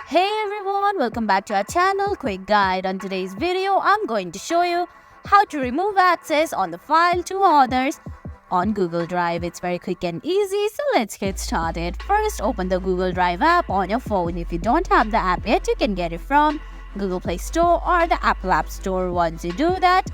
Hey everyone, welcome back to our channel. Quick guide. On today's video, I'm going to show you how to remove access on the file to others on Google Drive. It's very quick and easy, so let's get started. First, open the Google Drive app on your phone. If you don't have the app yet, you can get it from Google Play Store or the Apple App Store. Once you do that,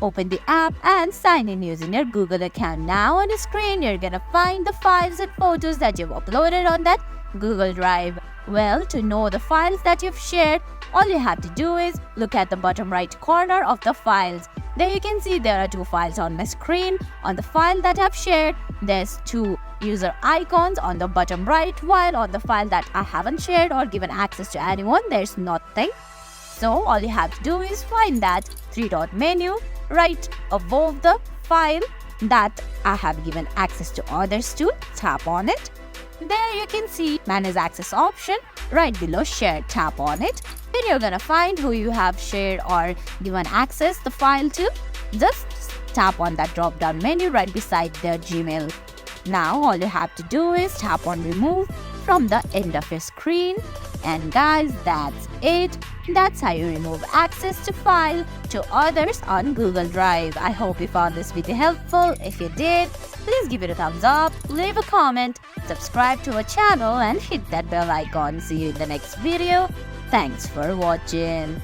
open the app and sign in using your Google account. Now on the screen, you're gonna find the files and photos that you've uploaded on that Google Drive. Well, to know the files that you've shared, all you have to do is look at the bottom right corner of the files. There you can see there are two files on my screen. On the file that I've shared, there's two user icons on the bottom right, while on the file that I haven't shared or given access to anyone, there's nothing. So all you have to do is find that three-dot menu right above the file that I have given access to others to. Tap on it. There you can see Manage Access option right below Share. Tap on it. Then you're gonna find who you have shared or given access the file to. Just tap on that drop down menu right beside their Gmail. Now all you have to do is tap on Remove from the end of your screen. And guys, that's it. That's how you remove access to file to others on Google Drive. I hope you found this video helpful. If you did, please give it a thumbs up, leave a comment, subscribe to our channel and hit that bell icon. See you in the next video. Thanks for watching.